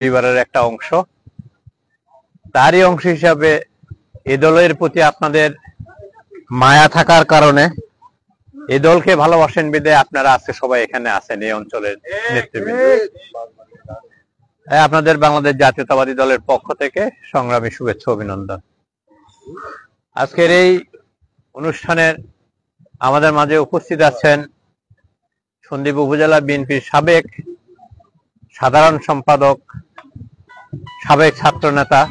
পরিবারের একটা অংশ, তারই অংশ হিসাবে এই দলের প্রতি আপনাদের মায়া থাকার কারণে এই দলকে ভালোবাসেন বিধে আপনারা আজকে সবাই এখানে আছেন, এই অঞ্চলের নেতৃবৃন্দ। আপনাদের বাংলাদেশ জাতীয়তাবাদী দলের পক্ষ থেকে সংগ্রামী শুভেচ্ছা অভিনন্দন। আজকের এই অনুষ্ঠানের আমাদের মাঝে উপস্থিত আছেন সন্দ্বীপ উপজেলা বিএনপির সাবেক সাধারণ সম্পাদক, সাবেক ছাত্র নেতা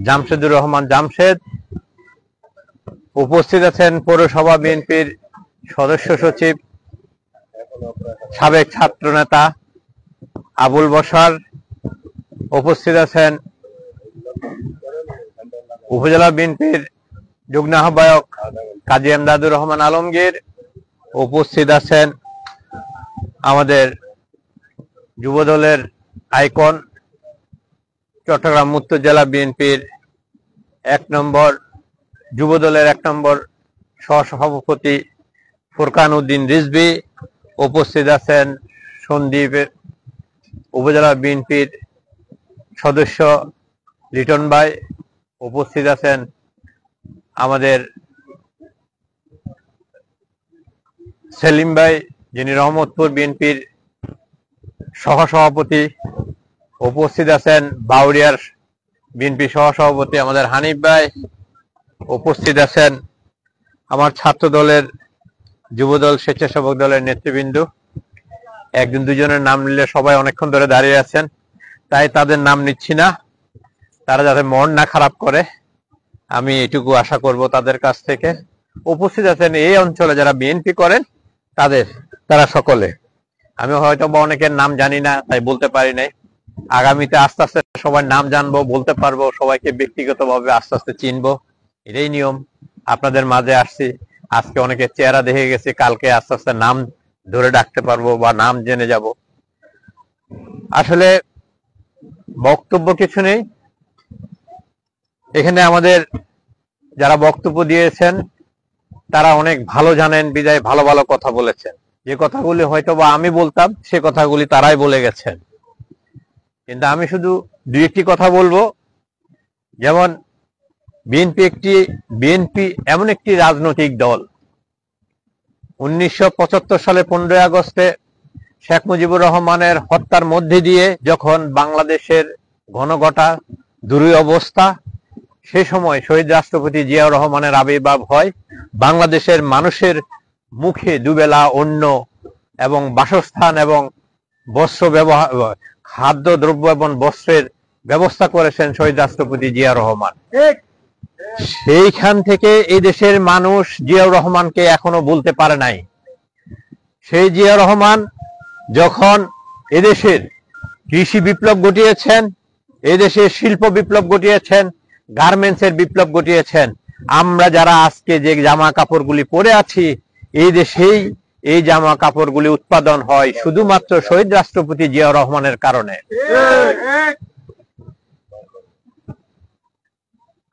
জামশেদুর রহমান জামশেদ। উপস্থিত আছেন পৌরসভা বিএনপির সদস্য সচিব, সাবেক ছাত্র নেতা আবুল বশর। উপস্থিত আছেন উপজেলা বিএনপির যুগ্ম আহ্বায়ক কাজী এমদাদুর রহমান আলমগীর। উপস্থিত আছেন আমাদের যুবদলের আইকন, চট্টগ্রাম উত্তর জেলা বিএনপির 1 নম্বর যুবদলের 1 নম্বর সহসভাপতি ফুরকান উদ্দিন রিজভী। উপস্থিত আছেন সন্দ্বীপ উপজেলা বিএনপির সদস্য লিটন ভাই। উপস্থিত আছেন আমাদের সেলিম ভাই, যিনি রহমতপুর বিএনপির সহসভাপতি। উপস্থিত আছেন বাউরিয়ার বিএনপি সহসভাপতি আমাদের হানিফ ভাই। উপস্থিত আছেন আমার ছাত্র দলের, যুবদল, স্বেচ্ছাসেবক দলের নেতৃবৃন্দ। একজন দুজনের নাম নিলে সবাই অনেকক্ষণ ধরে দাঁড়িয়ে আছেন, তাই তাদের নাম নিচ্ছি না, তারা যাতে মন না খারাপ করে, আমি এটুকু আশা করব তাদের কাছ থেকে। উপস্থিত আছেন এই অঞ্চলে যারা বিএনপি করেন তারা সকলে। আমি হয়তো বা অনেকের নাম জানি না, তাই বলতে পারি নাই। আগামীতে আস্তে আস্তে সবার নাম জানবো, বলতে পারবো, সবাইকে ব্যক্তিগতভাবে আস্তে আস্তে চিনবো, এটাই নিয়ম। আপনাদের মাঝে আসছি, আজকে অনেকের চেহারা দেখে গেছি, কালকে আস্তে আস্তে নাম ধরে ডাকতে পারবো বা নাম জেনে যাব। আসলে বক্তব্য কিছু নেই এখানে। আমাদের যারা বক্তব্য দিয়েছেন তারা অনেক ভালো জানেন বিদায় ভালো ভালো কথা বলেছেন। যে কথাগুলি হয়তো বা আমি বলতাম সে কথাগুলি তারাই বলে গেছেন, কিন্তু আমি শুধু 2-1টি কথা বলবো। যেমন বিএনপি এমন একটি রাজনৈতিক দল, 1975 সালে 15ই আগস্টে শেখ মুজিবুর রহমানের হত্যার মধ্যে দিয়ে যখন বাংলাদেশের ঘনঘটা দুরূহ অবস্থা, সে সময় শহীদ রাষ্ট্রপতি জিয়াউর রহমানের আবির্ভাব হয়। বাংলাদেশের মানুষের মুখে দুবেলা অন্ন এবং বাসস্থান এবং বস্ত্র ব্যবহার, খাদ্য দ্রব্য এবং বস্ত্রের ব্যবস্থা করেছেন শহীদ রাষ্ট্রপতি জিয়াউর রহমান। সেইখান থেকে এই দেশের মানুষ জিয়াউর রহমানকে এখনো ভুলতে পারে নাই। সেই জিয়াউর রহমান যখন এদেশের কৃষি বিপ্লব ঘটিয়েছেন, এদেশের শিল্প বিপ্লব ঘটিয়েছেন, গার্মেন্টসের বিপ্লব ঘটিয়েছেন, আমরা যারা আজকে যে জামা কাপড়গুলি পরে আছি এই দেশেই এই জামা কাপড়গুলি উৎপাদন হয় শুধুমাত্র শহীদ রাষ্ট্রপতি জিয়াউর রহমানের কারণে।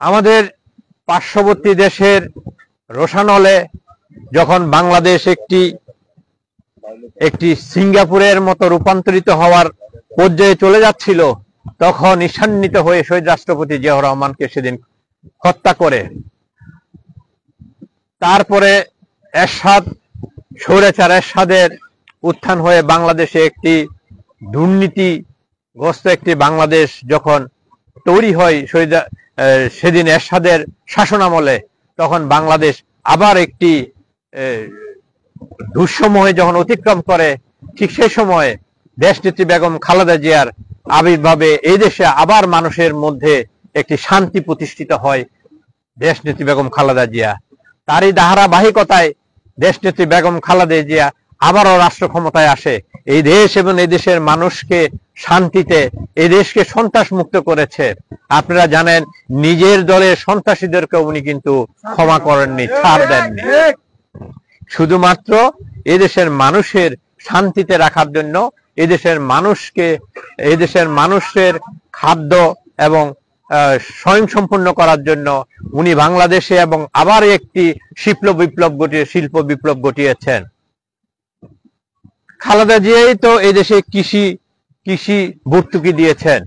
আমাদের পার্শ্ববর্তী দেশের রোশানলে যখন বাংলাদেশ একটি সিঙ্গাপুরের মতো রূপান্তরিত হওয়ার পর্যায়ে চলে যাচ্ছিল, তখন ঈর্ষান্বিত হয়ে শহীদ রাষ্ট্রপতি জিয়াউর রহমানকে সেদিন হত্যা করে তারপরে স্বৈরাচার এরশাদের উত্থান হয়ে বাংলাদেশে একটি দুর্নীতিগ্রস্ত একটি বাংলাদেশ যখন তৈরি হয় সেদিন এরশাদের শাসনামলে, তখন বাংলাদেশ আবার একটি দুঃসময়ে যখন অতিক্রম করে, ঠিক সেই সময়ে দেশনেত্রী বেগম খালেদা জিয়ার আবির্ভাবে এই দেশে আবার মানুষের মধ্যে একটি শান্তি প্রতিষ্ঠিত হয়। দেশনেত্রী বেগম খালেদা জিয়া, তারই ধারাবাহিকতায় দেশনেত্রী বেগম খালেদা জিয়া আবারও রাষ্ট্র ক্ষমতায় আসে। এই দেশ এবং এই দেশের মানুষকে শান্তিতে, এই দেশকে সন্ত্রাস মুক্ত করেছে। আপনারা জানেন নিজের দলের সন্ত্রাসীদেরকে উনি কিন্তু ক্ষমা করেননি, ছাড় দেননি। শুধুমাত্র এদেশের মানুষের শান্তিতে রাখার জন্য, এদেশের মানুষের খাদ্য এবং স্বয়ংসম্পূর্ণ করার জন্য উনি বাংলাদেশে এবং আবার একটি শিল্প বিপ্লব ঘটিয়েছেন। খালেদা জিয়াই তো এদেশে কৃষি কৃষি ভর্তুকি দিয়েছেন।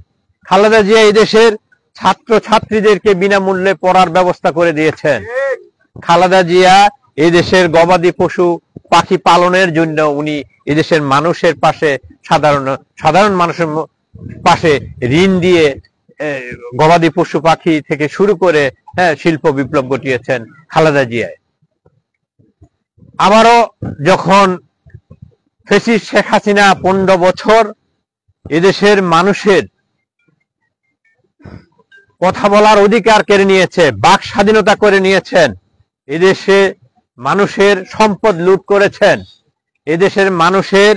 খালেদা জিয়া এই দেশের ছাত্র ছাত্রীদেরকে বিনামূল্যে পড়ার ব্যবস্থা করে দিয়েছেন। খালেদা জিয়া এই দেশের গবাদি পশু পাখি পালনের জন্য উনি এদেশের মানুষের পাশে সাধারণ মানুষের পাশে ঋণ দিয়ে গবাদি পশু পাখি থেকে শুরু করে শিল্প বিপ্লব ঘটিয়েছেন খালেদা জিয়ায়। আবারও যখন ফ্যাসিস্ট শেখ হাসিনা 15 বছর এদেশের মানুষের কথা বলার অধিকার কেড়ে নিয়েছে, বাক স্বাধীনতা করে নিয়েছেন, এদেশে মানুষের সম্পদ লুট করেছেন, এদেশের মানুষের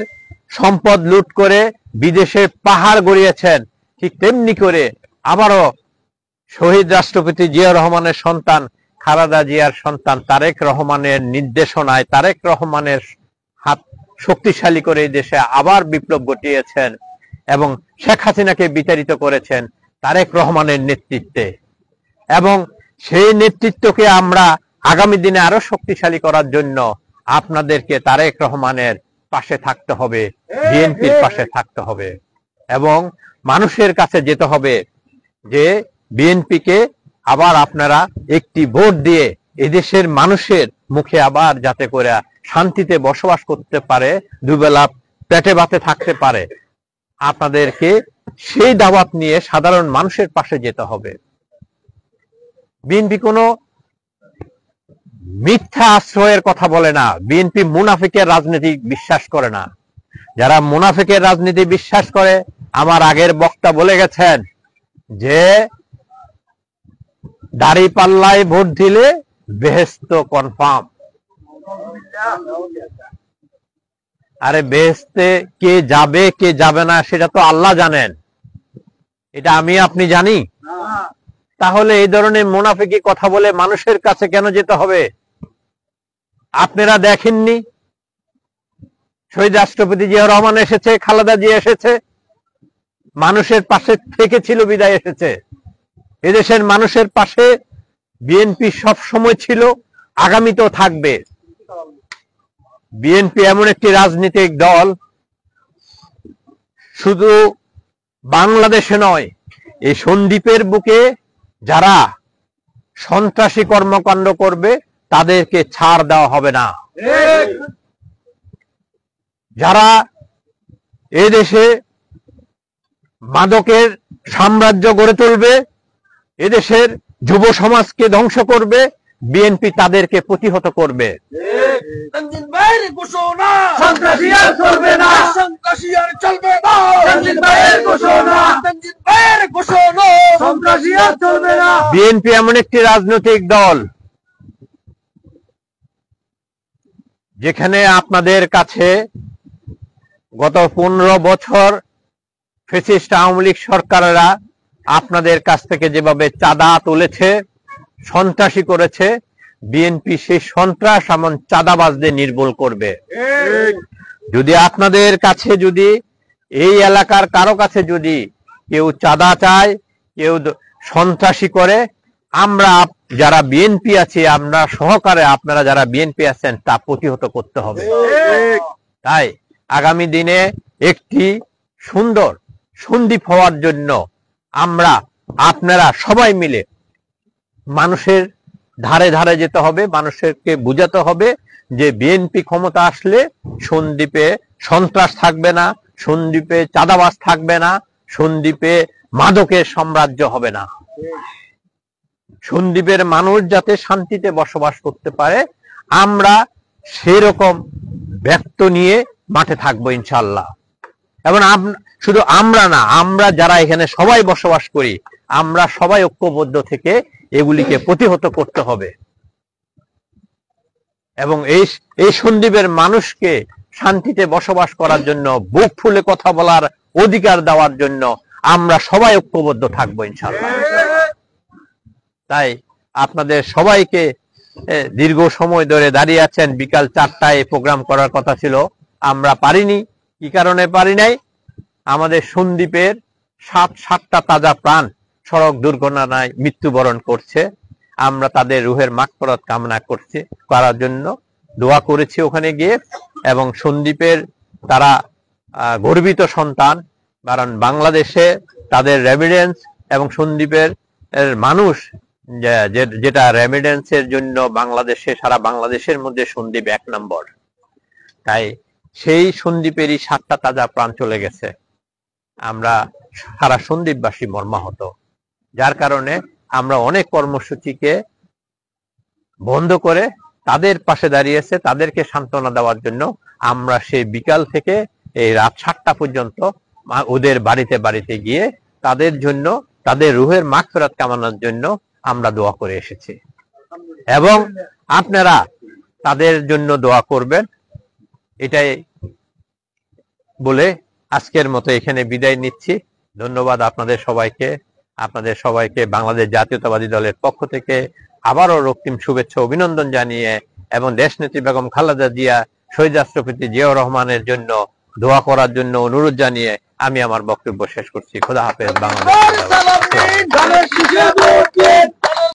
সম্পদ লুট করে বিদেশে পাহাড় গড়িয়েছেন, ঠিক তেমনি করে আবারও শহীদ রাষ্ট্রপতি জিয়াউর রহমানের সন্তান খালেদা জিয়ার সন্তান তারেক রহমানের নির্দেশনায় তারেক রহমানের হাত শক্তিশালী করে এই দেশে আবার বিপ্লব ঘটিয়েছেন এবং শেখ হাসিনাকে বিতাড়িত করেছেন তারেক রহমানের নেতৃত্বে। এবং সেই নেতৃত্বকে আমরা আগামী দিনে আরো শক্তিশালী করার জন্য আপনাদেরকে তারেক রহমানের পাশে থাকতে হবে, বিএনপির পাশে থাকতে হবে এবং মানুষের কাছে যেতে হবে যে বিএনপিকে আবার আপনারা একটি ভোট দিয়ে এদেশের মানুষের মুখে আবার যাতে করে শান্তিতে বসবাস করতে পারে, দুবেলা পেটে ভাতে থাকতে পারে, আপনাদেরকে সেই দাওয়াত নিয়ে সাধারণ মানুষের পাশে যেতে হবে। বিএনপি কোনো মিথ্যা আশ্রয়ের কথা বলে না, বিএনপি মুনাফিকের রাজনীতি বিশ্বাস করে না। যারা মুনাফিকের রাজনীতি বিশ্বাস করে, আমার আগের বক্তা বলে গেছেন যে দাড়ি পাল্লায় ভোট দিলে বেহেশত কনফার্ম। আরে বেহেশতে কে যাবে কে যাবে না সেটা তো আল্লাহ জানেন, এটা আমি আপনি জানি? তাহলে এই ধরনের মুনাফিকি কথা বলে মানুষের কাছে কেন যেতে হবে? আপনারা দেখেননি শহীদ রাষ্ট্রপতি জিয়াউর রহমান এসেছে, খালেদা জিয়া এসেছে, মানুষের পাশে থেকেছিল বিদায় এসেছে। এদেশের মানুষের পাশে বিএনপি সব সময় ছিল, আগামীতেও থাকবে। বিএনপি এমন একটি রাজনৈতিক দল শুধু বাংলাদেশে নয়, এই সন্দ্বীপের বুকে যারা সন্ত্রাসী কর্মকাণ্ড করবে তাদেরকে ছাড় দেওয়া হবে না। যারা এদেশে মাদকের সাম্রাজ্য গড়ে তুলবে, এদেশের যুব সমাজকে ধ্বংস করবে, বিএনপি তাদেরকে প্রতিহত করবে। বিএনপি এমন একটি রাজনৈতিক দল যেখানে আপনাদের কাছে গত 15 বছর ফ্যাসিস্ট আওয়ামী লীগ সরকারেরা আপনাদের কাছ থেকে যেভাবে চাঁদা তুলেছে, সন্ত্রাসী করেছে, বিএনপি সেই সন্ত্রাস এমন চাঁদাবাজদের নির্মূল করবে। যদি আপনাদের কাছে যদি এই এলাকার কারো কাছে যদি কেউ চাঁদা চায়, কেউ সন্ত্রাসী করে, আমরা যারা বিএনপি আছি আমরা সহকারে আপনারা যারা বিএনপি আছেন তা প্রতিহত করতে হবে। তাই আগামী দিনে একটি সুন্দর সন্দ্বীপ হওয়ার জন্য আমরা আপনারা সবাই মিলে মানুষের ধারে ধারে যেতে হবে, মানুষকে বুঝাতে হবে যে বিএনপি ক্ষমতা আসলে সন্দ্বীপে সন্ত্রাস থাকবে না, সন্দ্বীপে চাঁদাবাজ থাকবে না, সন্দ্বীপে মাদকের সাম্রাজ্য হবে না, সন্দ্বীপের মানুষ যাতে শান্তিতে বসবাস করতে পারে, আমরা সেরকম ব্যক্ত নিয়ে মাঠে থাকবো ইনশাল্লাহ। এবং শুধু আমরা না, আমরা যারা এখানে সবাই বসবাস করি, আমরা সবাই ঐক্যবদ্ধ থেকে এগুলিকে প্রতিহত করতে হবে এবং এই সন্দ্বীপের মানুষকে শান্তিতে বসবাস করার জন্য, বুক ফুলে কথা বলার অধিকার দেওয়ার জন্য আমরা সবাই ঐক্যবদ্ধ থাকবো ইনশাআল্লাহ। তাই আপনাদের সবাইকে দীর্ঘ সময় ধরে দাঁড়িয়ে আছেন, বিকাল 4টায় প্রোগ্রাম করার কথা ছিল, আমরা পারিনি। কি কারণে পারি নাই? আমাদের সন্দ্বীপের 7টা তাজা প্রাণ সড়ক দুর্ঘটনায় মৃত্যুবরণ করছে। আমরা তাদের রুহের মাগফিরাত কামনা করার জন্য দোয়া করেছি ওখানে গিয়ে, এবং সন্দ্বীপের তারা গর্বিত সন্তান, কারণ বাংলাদেশে তাদের রেমিডেন্স এবং সন্দ্বীপের মানুষ যেটা রেমিডেন্সের জন্য বাংলাদেশে সারা বাংলাদেশের মধ্যে সন্দ্বীপ 1 নম্বর। তাই সেই সন্দ্বীপেরই 7টা তাজা প্রাণ চলে গেছে। আমরা সারা সন্দ্বীপবাসী মর্মাহত, যার কারণে আমরা অনেক কর্মসূচিকে বন্ধ করে তাদের পাশে দাঁড়িয়েছে, তাদেরকে সান্ত্বনা দেওয়ার জন্য আমরা সেই বিকাল থেকে এই রাত 7টা পর্যন্ত ওদের বাড়িতে বাড়িতে গিয়ে তাদের জন্য, তাদের রুহের মাগফিরাত কামনার জন্য আমরা দোয়া করে এসেছি এবং আপনারা তাদের জন্য দোয়া করবেন, এটাই বলে আজকের মতো এখানে বিদায় নিচ্ছি। ধন্যবাদ আপনাদের সবাইকে বাংলাদেশ জাতীয়তাবাদী দলের পক্ষ থেকে আবারও রক্তিম শুভেচ্ছা অভিনন্দন জানিয়ে এবং দেশনেত্রী বেগম খালেদা জিয়া, শহীদ রাষ্ট্রপতি জিয়াউর রহমানের জন্য দোয়া করার জন্য অনুরোধ জানিয়ে আমি আমার বক্তব্য শেষ করছি। খোদা হাফেজ। বাংলাদেশ।